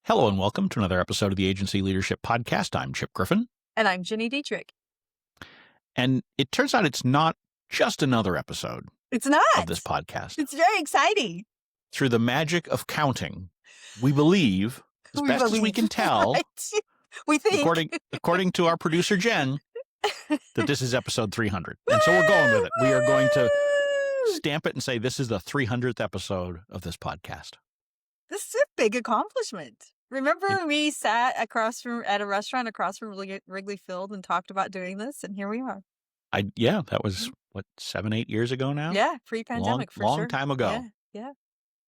Hello and welcome to another episode of the Agency Leadership Podcast. I'm Chip Griffin. And I'm Gini Dietrich. And it turns out it's not just another episode It's not. of this podcast. It's very exciting. Through the magic of counting, we believe, as best as we can tell, Right. We think, according to our producer Jen, that this is episode 300. And so we're going with it. We are going to stamp it and say this is the 300th episode of this podcast. This is a big accomplishment. Remember we sat at a restaurant across from Wrigley Field and talked about doing this, and here we are. That was, 7-8 years ago now? Yeah, pre-pandemic for sure. Long time ago. Yeah.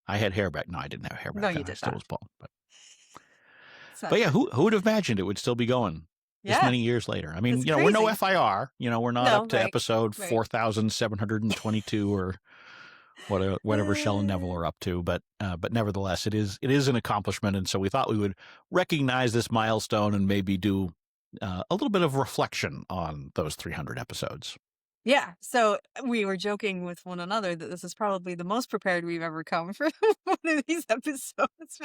I had hair back. No, I didn't have hair back No, then. you did I still not. was bald. But yeah, who would have imagined it would still be going this many years later? I mean, It's we're no crazy. FIR. We're not up to episode 4,722 or whatever Shell and Neville are up to. But nevertheless, it is an accomplishment. And so we thought we would recognize this milestone and maybe do a little bit of reflection on those 300 episodes. Yeah. So we were joking with one another that this is probably the most prepared we've ever come for one of these episodes.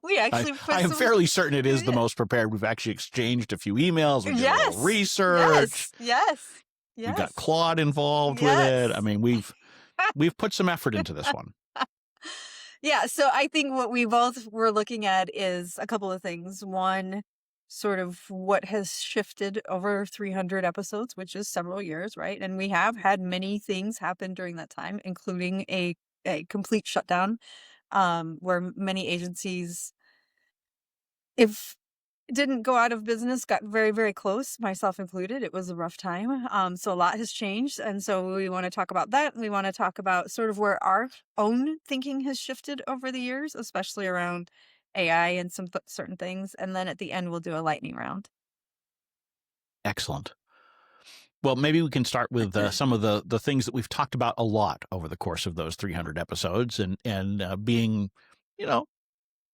We actually I am fairly certain it is the most prepared. We've actually exchanged a few emails. We did a little research. Yes. We got Claude involved with it. I mean, we've put some effort into this one. Yeah. So I think what we both were looking at is a couple of things. One, sort of what has shifted over 300 episodes, which is several years, right? And we have had many things happen during that time, including a complete shutdown, where many agencies, if didn't go out of business, got very, very close, myself included. It was a rough time. So a lot has changed. And so we want to talk about that. We want to talk about sort of where our own thinking has shifted over the years, especially around AI and some certain things. And then at the end, we'll do a lightning round. Excellent. Well, maybe we can start with some of the things that we've talked about a lot over the course of those 300 episodes and being,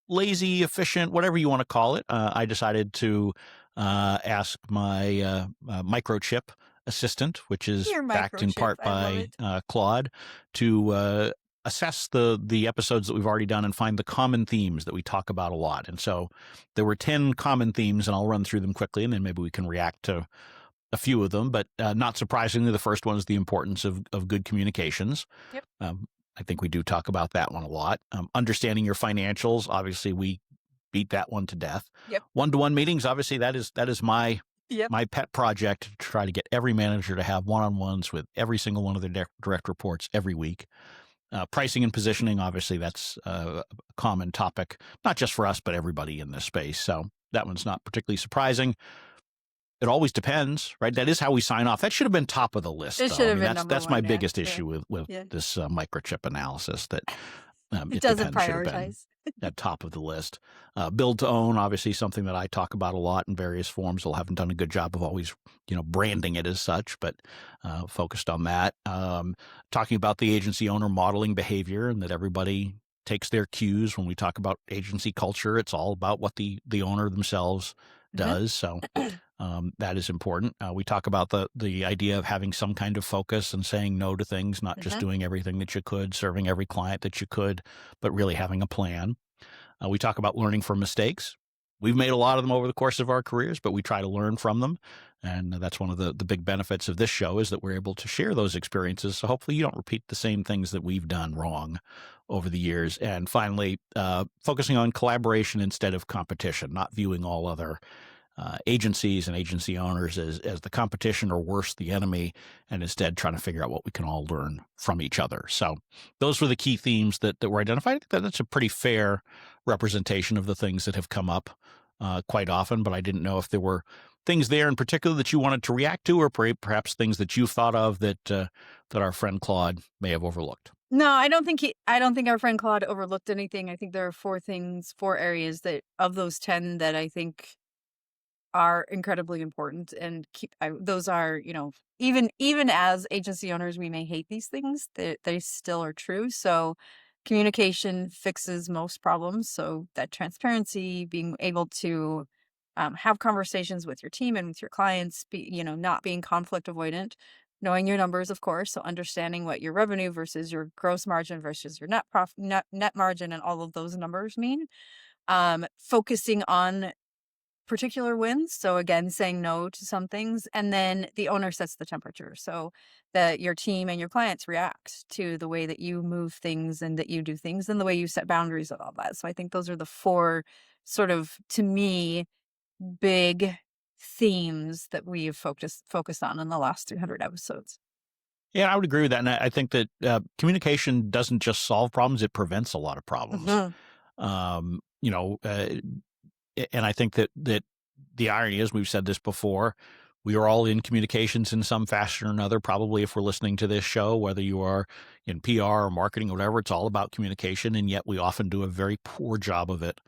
lazy, efficient, whatever you want to call it. I decided to ask my microchip assistant, which is backed in part by Claude, to assess the episodes that we've already done and find the common themes that we talk about a lot. And so there were 10 common themes, and I'll run through them quickly, and then maybe we can react to a few of them. But not surprisingly, the first one is the importance of good communications. Yep. I think we do talk about that one a lot. Understanding your financials, obviously we beat that one to death. Yep. One-to-one meetings, obviously that is my pet project, to try to get every manager to have one-on-ones with every single one of their direct reports every week. Pricing and positioning, obviously that's a common topic, not just for us, but everybody in this space. So that one's not particularly surprising. It always depends, right? That is how we sign off. That should have been top of the list. It should have been that's my biggest issue with this microchip analysis, that it doesn't prioritize. At top of the list. Build to own, obviously something that I talk about a lot in various forms. I haven't done a good job of always, branding it as such, but focused on that. Talking about the agency owner modeling behavior, and that everybody takes their cues. When we talk about agency culture, it's all about what the owner themselves does. So that is important. We talk about the idea of having some kind of focus and saying no to things, not just doing everything that you could, serving every client that you could, but really having a plan. We talk about learning from mistakes. We've made a lot of them over the course of our careers, but we try to learn from them. And that's one of the big benefits of this show, is that we're able to share those experiences. So hopefully you don't repeat the same things that we've done wrong over the years. And finally, focusing on collaboration instead of competition, not viewing all other agencies and agency owners as the competition, or worse, the enemy, and instead trying to figure out what we can all learn from each other. So those were the key themes that were identified. I think that's a pretty fair representation of the things that have come up quite often, but I didn't know if there were things there in particular that you wanted to react to, or perhaps things that you thought of that our friend Claude may have overlooked. No, I don't think our friend Claude overlooked anything. I think there are four areas that of those 10 that I think are incredibly important, and those are, even as agency owners, we may hate these things, they still are true. So communication fixes most problems. So that transparency, being able to have conversations with your team and with your clients, not being conflict avoidant, knowing your numbers, of course. So understanding what your revenue versus your gross margin versus your net margin and all of those numbers mean. focusing on particular wins. So again, saying no to some things, and then the owner sets the temperature so that your team and your clients react to the way that you move things and that you do things and the way you set boundaries and all that. So I think those are the four sort of, to me, big themes that we've focused on in the last 300 episodes. Yeah, I would agree with that, and I think that, communication doesn't just solve problems, it prevents a lot of problems. Mhm. You know, and I think that the irony is, we've said this before, we are all in communications in some fashion or another. Probably, if we're listening to this show, whether you are in PR or marketing or whatever, it's all about communication, and yet we often do a very poor job of it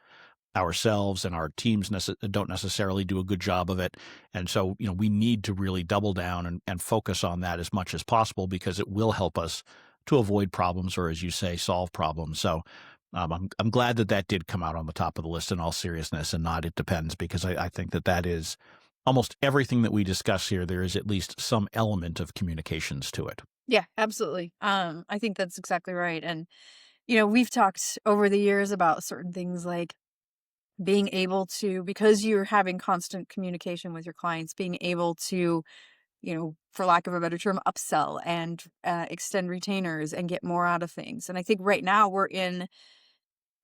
ourselves, and our teams don't necessarily do a good job of it. And so, we need to really double down and focus on that as much as possible, because it will help us to avoid problems, or, as you say, solve problems. So, I'm glad that that did come out on the top of the list in all seriousness, and not it depends, because I think that that is almost everything that we discuss here. There is at least some element of communications to it. Yeah, absolutely. I think that's exactly right. And, we've talked over the years about certain things like being able to, because you're having constant communication with your clients, being able to, for lack of a better term, upsell and extend retainers and get more out of things. And I think right now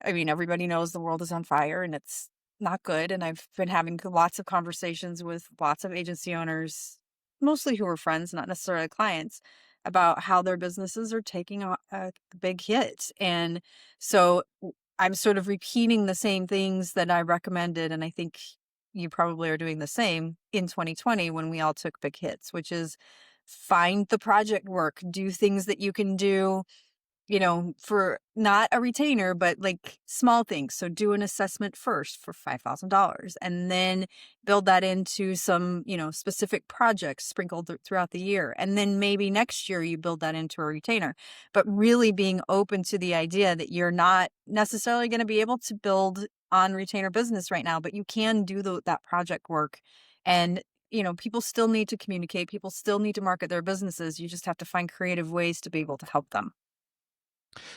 everybody knows the world is on fire and it's not good. And I've been having lots of conversations with lots of agency owners, mostly who are friends, not necessarily clients, about how their businesses are taking a big hit. And so I'm sort of repeating the same things that I recommended. And I think you probably are doing the same in 2020 when we all took big hits, which is find the project work, do things that you can do, for not a retainer, but like small things. So do an assessment first for $5,000 and then build that into some, specific projects sprinkled throughout the year. And then maybe next year you build that into a retainer, but really being open to the idea that you're not necessarily going to be able to build on retainer business right now, but you can do that project work. And people still need to communicate. People still need to market their businesses. You just have to find creative ways to be able to help them.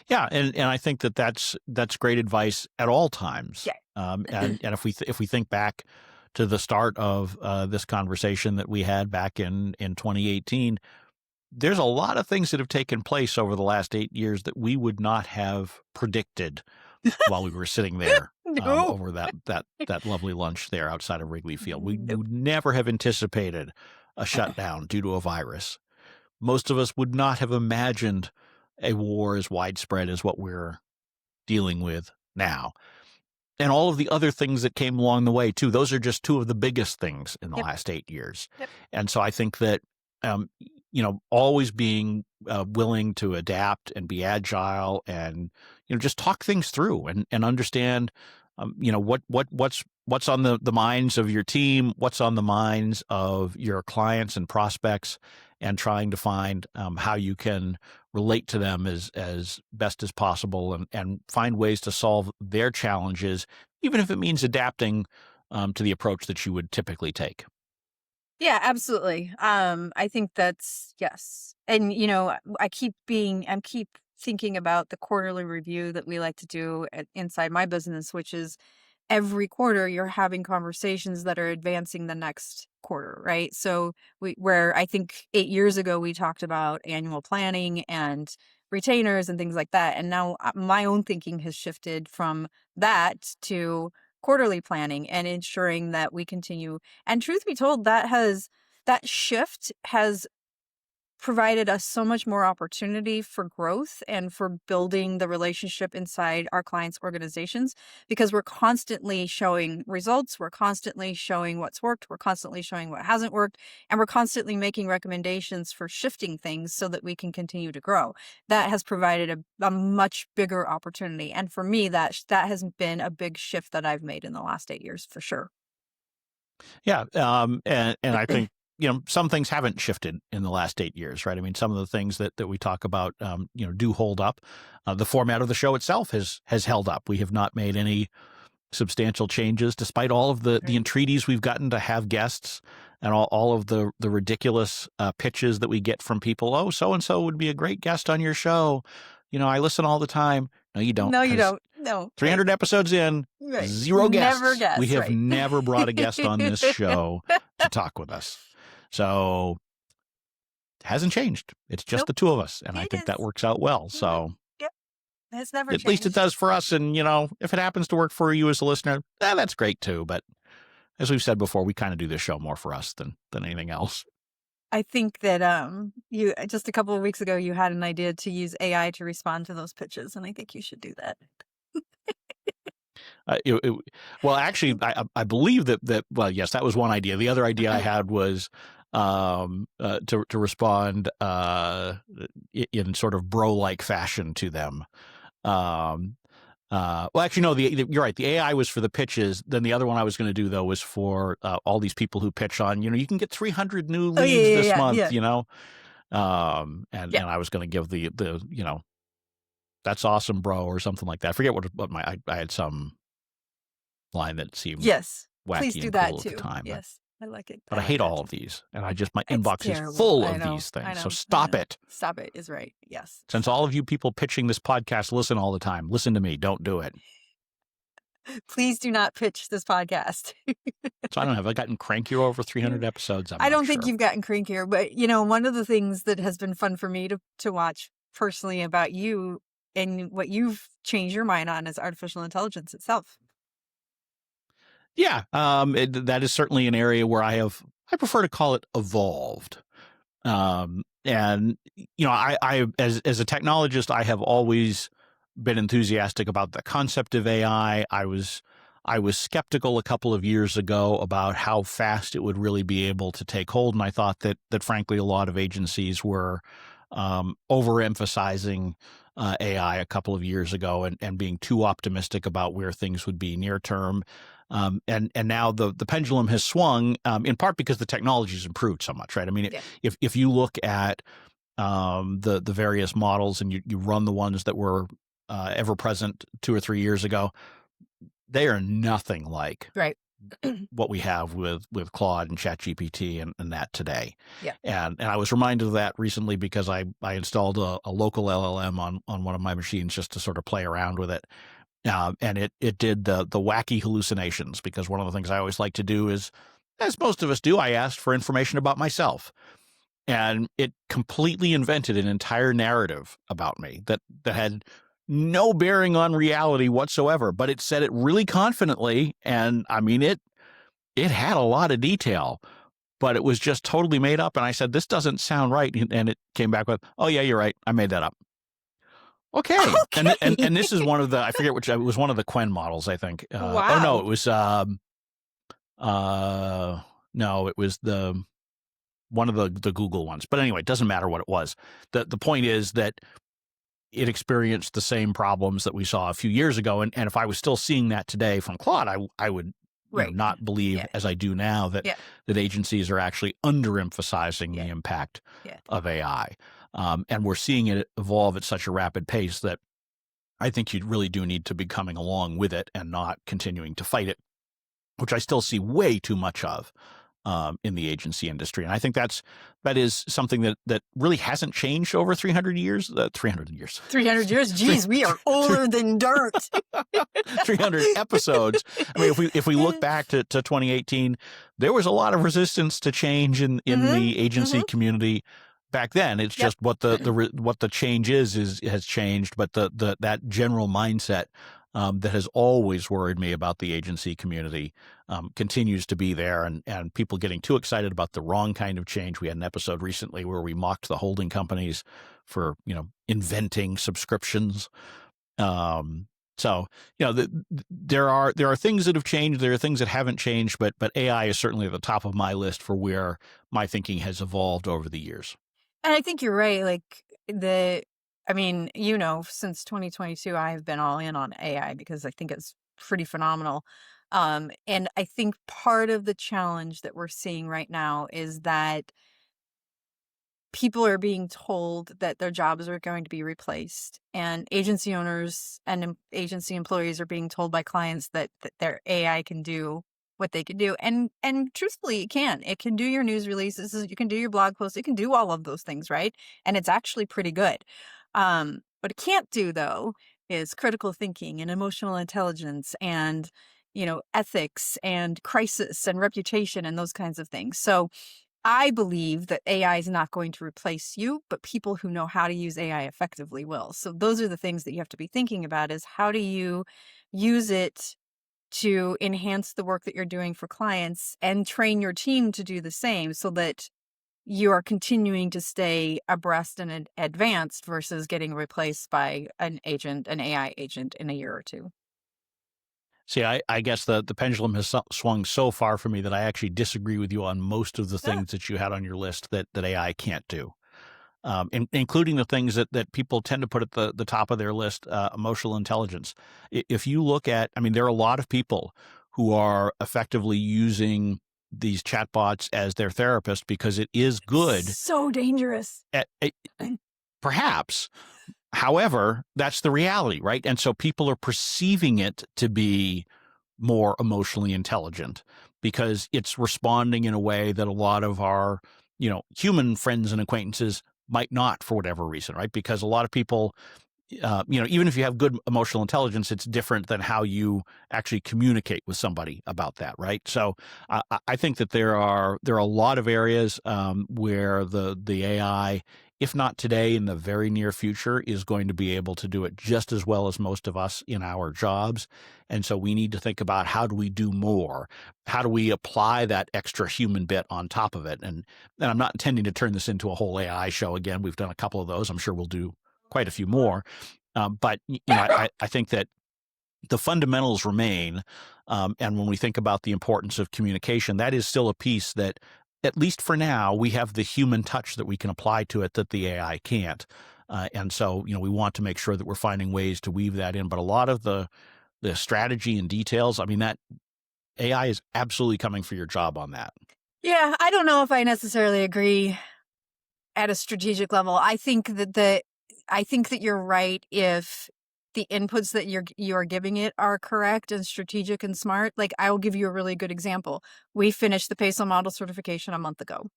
Yeah, and I think that that's great advice at all times. Yeah. And if we think back to the start of this conversation that we had back in 2018, there's a lot of things that have taken place over the last 8 years that we would not have predicted while we were sitting there, No. over that lovely lunch there outside of Wrigley Field. We Nope. would never have anticipated a shutdown due to a virus. Most of us would not have imagined a war as widespread as what we're dealing with now. And all of the other things that came along the way too. Those are just two of the biggest things in the Yep. last 8 years. Yep. And so I think that, always being willing to adapt and be agile, and, just talk things through and understand, what's on the minds of your team, what's on the minds of your clients and prospects, and trying to find how you can relate to them as best as possible, and find ways to solve their challenges, even if it means adapting to the approach that you would typically take. Yeah, absolutely. I think that's yes. And I'm keep thinking about the quarterly review that we like to do inside my business, which is every quarter you're having conversations that are advancing the next quarter, right? So where I think 8 years ago we talked about annual planning and retainers and things like that. And now my own thinking has shifted from that to quarterly planning and ensuring that we continue. And truth be told, that shift has provided us so much more opportunity for growth and for building the relationship inside our clients' organizations, because we're constantly showing results, we're constantly showing what's worked, we're constantly showing what hasn't worked, and we're constantly making recommendations for shifting things so that we can continue to grow. That has provided a much bigger opportunity. And for me, that has been a big shift that I've made in the last 8 years for sure. Yeah, and I think, some things haven't shifted in the last 8 years, right? I mean, some of the things that we talk about, do hold up. The format of the show itself has held up. We have not made any substantial changes, despite all of the Right. entreaties we've gotten to have guests, and all of the ridiculous pitches that we get from people. Oh, so and so would be a great guest on your show. I listen all the time. No, you don't, No, you because don't. No. 300 episodes in, Right. zero Never guests. We guess, have right. never brought a guest on this show to talk with us. So it hasn't changed. It's just Nope. the two of us. And I It think that is. works out well. Mhm. So Yep. It's never at least it changed. does for us. And, if it happens to work for you as a listener, that's great too. But as we've said before, we kind of do this show more for us than anything else. I think that you just a couple of weeks ago you had an idea to use AI to respond to those pitches, and I think you should do that. Well, actually, I believe that. Well, yes, that was one idea. The other idea I had was to respond in sort of bro-like fashion to them. Well, actually, no. You're right. The AI was for the pitches. Then the other one I was going to do though was for all these people who pitch on. You can get 300 new Oh leads this yeah, month. yeah. And I was going to give the that's awesome, bro, or something like that. I forget what I had some line that seemed Yes. Please wacky do and that cool at the too. time. Yes. I like it. But I like hate that all too. of these, and my It's inbox is terrible. full I of know. these I things. know. So I stop know. it. Stop it is right. Yes. Since all of you people pitching this podcast listen all the time, listen to me. Don't do it. Please do not pitch this podcast. So I don't know. Have I gotten crankier over 300 episodes? I I'm don't not think sure. you've gotten crankier, but one of the things that has been fun for me to watch personally about you and what you've changed your mind on is artificial intelligence itself. Yeah, that is certainly an area where I prefer to call it evolved. And I as a technologist, I have always been enthusiastic about the concept of AI. I was skeptical a couple of years ago about how fast it would really be able to take hold, and I thought that frankly a lot of agencies were overemphasizing AI a couple of years ago and being too optimistic about where things would be near term. And now the pendulum has swung in part because the technology has improved so much, right? I mean, Yeah. if you look at the various models and you run the ones that were ever present 2 or 3 years ago, they are nothing like Right. what we have with Claude and ChatGPT and that today. Yeah. And I was reminded of that recently because I installed a local LLM on one of my machines just to sort of play around with it. And it did the wacky hallucinations, because one of the things I always like to do is, as most of us do, I asked for information about myself. And it completely invented an entire narrative about me that had no bearing on reality whatsoever, but it said it really confidently. And I mean, it had a lot of detail, but it was just totally made up. And I said, this doesn't sound right. And it came back with, oh yeah, you're right. I made that up. Okay. And this is one of the, I forget which, it was one of the Quen models, I think. Wow. Oh no, it was, no, it was one of the Google ones. But anyway, it doesn't matter what it was. The point is that it experienced the same problems that we saw a few years ago. And if I was still seeing that today from Claude, I would Right. not believe, as I do now, that agencies are actually underemphasizing the impact of AI. And we're seeing it evolve at such a rapid pace that I think you really do need to be coming along with it and not continuing to fight it, which I still see way too much of in the agency industry. And I think that is something that really hasn't changed over 300 years. 300 years. 300 years? Jeez, we are older than dirt. 300 episodes. I mean, if we look back to 2018, there was a lot of resistance to change in the agency community back then. It's just what the change has changed, but that general mindset that has always worried me about the agency community continues to be there, and people getting too excited about the wrong kind of change. We had an episode recently where we mocked the holding companies for inventing subscriptions. So there are things that have changed. There are things that haven't changed, but AI is certainly at the top of my list for where my thinking has evolved over the years. And I think you're right. Like since 2022, I've been all in on AI because I think it's pretty phenomenal. And I think part of the challenge that we're seeing right now is that people are being told that their jobs are going to be replaced, and agency owners and agency employees are being told by clients that their AI can do what they can do. And truthfully, it can do your news releases, you can do your blog posts, it can do all of those things, right? And it's actually pretty good. What it can't do though is critical thinking and emotional intelligence and, ethics and crisis and reputation and those kinds of things. So I believe that AI is not going to replace you, but people who know how to use AI effectively will. So those are the things that you have to be thinking about is how do you use it to enhance the work that you're doing for clients and train your team to do the same so that you are continuing to stay abreast and advanced versus getting replaced by an AI agent in a year or two. See, I guess the pendulum has swung so far for me that I actually disagree with you on most of the Yeah. things that you had on your list that AI can't do, including the things that people tend to put at the top of their list, emotional intelligence. If you look at, I mean, there are a lot of people who are effectively using these chatbots as their therapist because it is good So dangerous. at perhaps. However, that's the reality, right? And so people are perceiving it to be more emotionally intelligent because it's responding in a way that a lot of our, human friends and acquaintances might not for whatever reason, right? Because a lot of people, even if you have good emotional intelligence, it's different than how you actually communicate with somebody about that, right? So I think that there are a lot of areas where the AI, if not today, in the very near future, is going to be able to do it just as well as most of us in our jobs. And so we need to think about how do we do more? How do we apply that extra human bit on top of it? And I'm not intending to turn this into a whole AI show again. We've done a couple of those. I'm sure we'll do quite a few more. But I think that the fundamentals remain. And when we think about the importance of communication, that is still a piece that, at least for now, we have the human touch that we can apply to it that the AI can't. And so, we want to make sure that we're finding ways to weave that in. But a lot of the strategy and details, I mean, that AI is absolutely coming for your job on that. Yeah, I don't know if I necessarily agree at a strategic level. I think that you're right if the inputs that you're giving it are correct and strategic and smart. Like, I will give you a really good example. We finished the PESO model certification a month ago.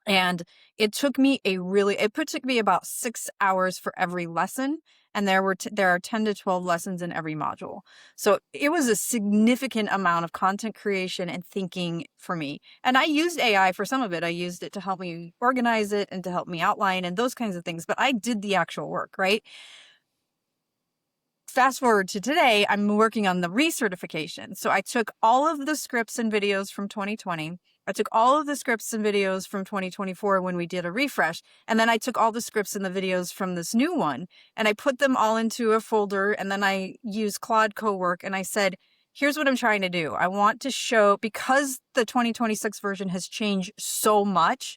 And it took me took me about 6 hours for every lesson. And there are 10 to 12 lessons in every module. So it was a significant amount of content creation and thinking for me. And I used AI for some of it. I used it to help me organize it and to help me outline and those kinds of things. But I did the actual work, right? Fast forward to today, I'm working on the recertification. So I took all of the scripts and videos from 2020. I took all of the scripts and videos from 2024 when we did a refresh. And then I took all the scripts and the videos from this new one and I put them all into a folder. And then I used Claude Cowork and I said, here's what I'm trying to do. I want to show, because the 2026 version has changed so much,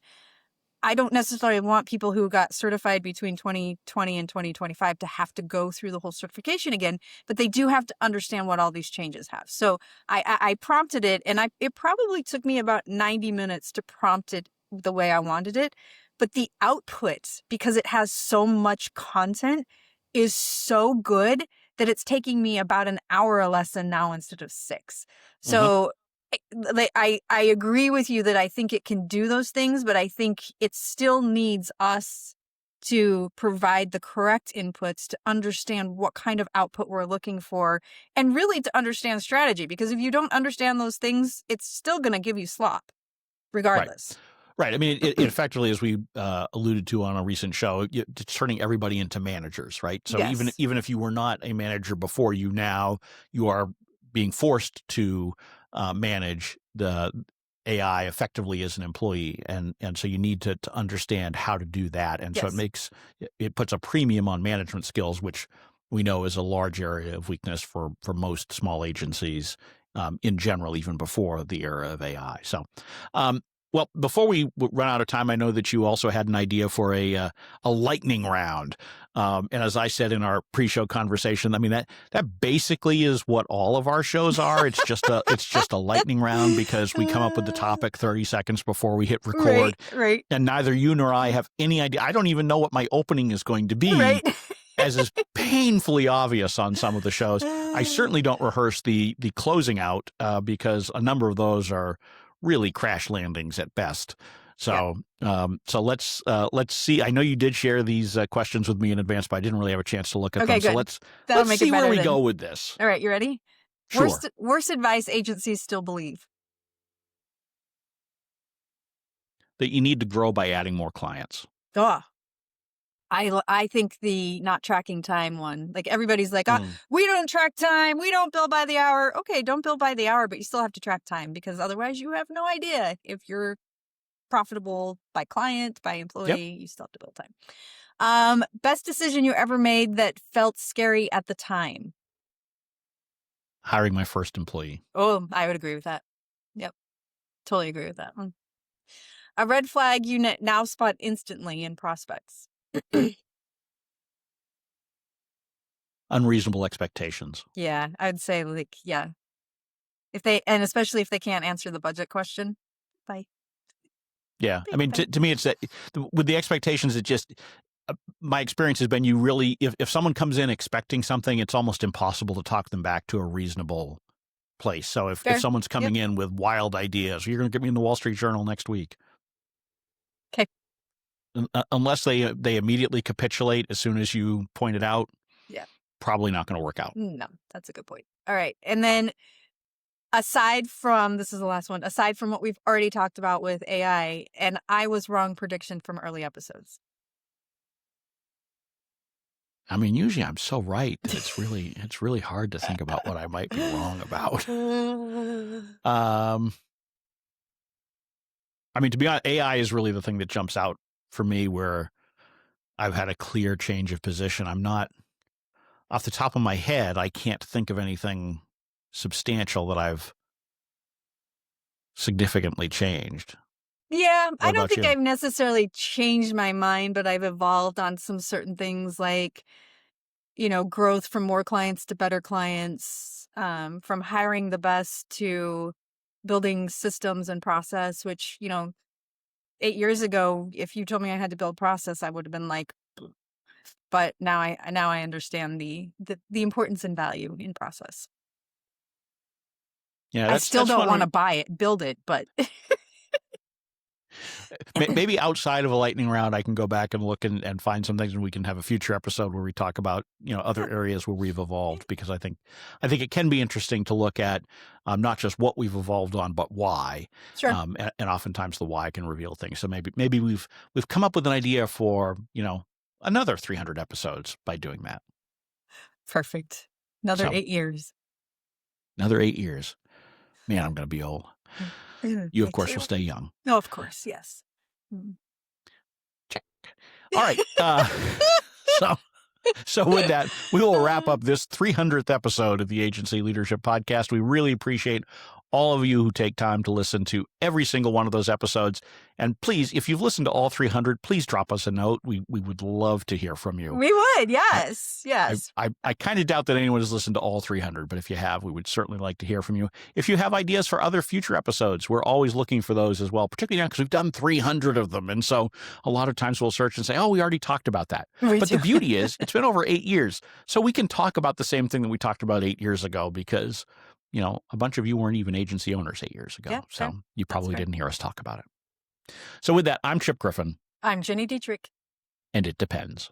I don't necessarily want people who got certified between 2020 and 2025 to have to go through the whole certification again, but they do have to understand what all these changes have. So I prompted it, and it probably took me about 90 minutes to prompt it the way I wanted it. But the output, because it has so much content, is so good that it's taking me about an hour a lesson now instead of 6. So I agree with you that I think it can do those things, but I think it still needs us to provide the correct inputs to understand what kind of output we're looking for and really to understand strategy. Because if you don't understand those things, it's still going to give you slop Right. regardless. Right. I mean, it effectively, as we alluded to on a recent show, it's turning everybody into managers, right? So Yes. even if you were not a manager before, you are being forced to manage the AI effectively as an employee, and so you need to understand how to do that, and so Yes. it puts a premium on management skills, which we know is a large area of weakness for most small agencies in general, even before the era of AI. So. Well, before we run out of time, I know that you also had an idea for a lightning round, and as I said in our pre-show conversation, I mean that basically is what all of our shows are. It's just a lightning round because we come up with the topic 30 seconds before we hit Right, record, right, and neither you nor I have any idea. I don't even know what my opening is going to be, right. as is painfully obvious on some of the shows. I certainly don't rehearse the closing out because a number of those are really crash landings at best. So, so let's see. I know you did share these questions with me in advance, but I didn't really have a chance to look at Okay, them. So good. That'll let's make it see where better we then. go with this. All right, you ready? Sure. Worst advice agencies still believe. That you need to grow by adding more clients. Oh, I think the not tracking time one, like everybody's like, we don't track time. We don't bill by the hour. Okay, don't bill by the hour, but you still have to track time because otherwise you have no idea if you're profitable by client, by employee. You still have to bill time. Best decision you ever made that felt scary at the time? Hiring my first employee. Oh, I would agree with that. Yep. Totally agree with that one. A red flag you now spot instantly in prospects. Unreasonable expectations. Yeah, I'd say especially if they can't answer the budget question. Bye. Yeah. I mean, to me, it's that with the expectations, it just, my experience has been if someone comes in expecting something, it's almost impossible to talk them back to a reasonable place. So if someone's coming in with wild ideas, you're going to get me in the Wall Street Journal next week. Okay. Unless they immediately capitulate as soon as you point it out. Yeah. Probably not going to work out. No, that's a good point. All right. And then this is the last one, aside from what we've already talked about with AI, and I was wrong prediction from early episodes. I mean, usually I'm so right that it's really hard to think about what I might be wrong about. I mean, to be honest, AI is really the thing that jumps out for me where I've had a clear change of position. I'm not, off the top of my head, I can't think of anything substantial that I've significantly changed. Yeah, What I don't about think you? I've necessarily changed my mind, but I've evolved on some certain things like, growth from more clients to better clients, from hiring the best to building systems and process, which, 8 years ago, if you told me I had to build process, I would have been like, but now I understand the importance and value in process. Yeah, I still don't want to build it, but maybe outside of a lightning round, I can go back and look and find some things, and we can have a future episode where we talk about other areas where we've evolved, because I think it can be interesting to look at not just what we've evolved on, but why. Sure. And oftentimes the why can reveal things. So maybe we've come up with an idea for another 300 episodes by doing that. Perfect. Another 8 years. Another 8 years. Man, I'm going to be old. You, of course, will stay young. No, of course, yes. Check. All right. So with that, we will wrap up this 300th episode of the Agency Leadership Podcast. We really appreciate all of you who take time to listen to every single one of those episodes. And please, if you've listened to all 300, please drop us a note. We would love to hear from you. We would, yes. Yes. I kind of doubt that anyone has listened to all 300, but if you have, we would certainly like to hear from you. If you have ideas for other future episodes, we're always looking for those as well, particularly now because we've done 300 of them. And so a lot of times we'll search and say, oh, we already talked about that. But the beauty is it's been over 8 years. So we can talk about the same thing that we talked about 8 years ago because a bunch of you weren't even agency owners 8 years ago. Yeah, so fair. You probably didn't hear us talk about it. So with that, I'm Chip Griffin. I'm Jenny Dietrich. And it depends.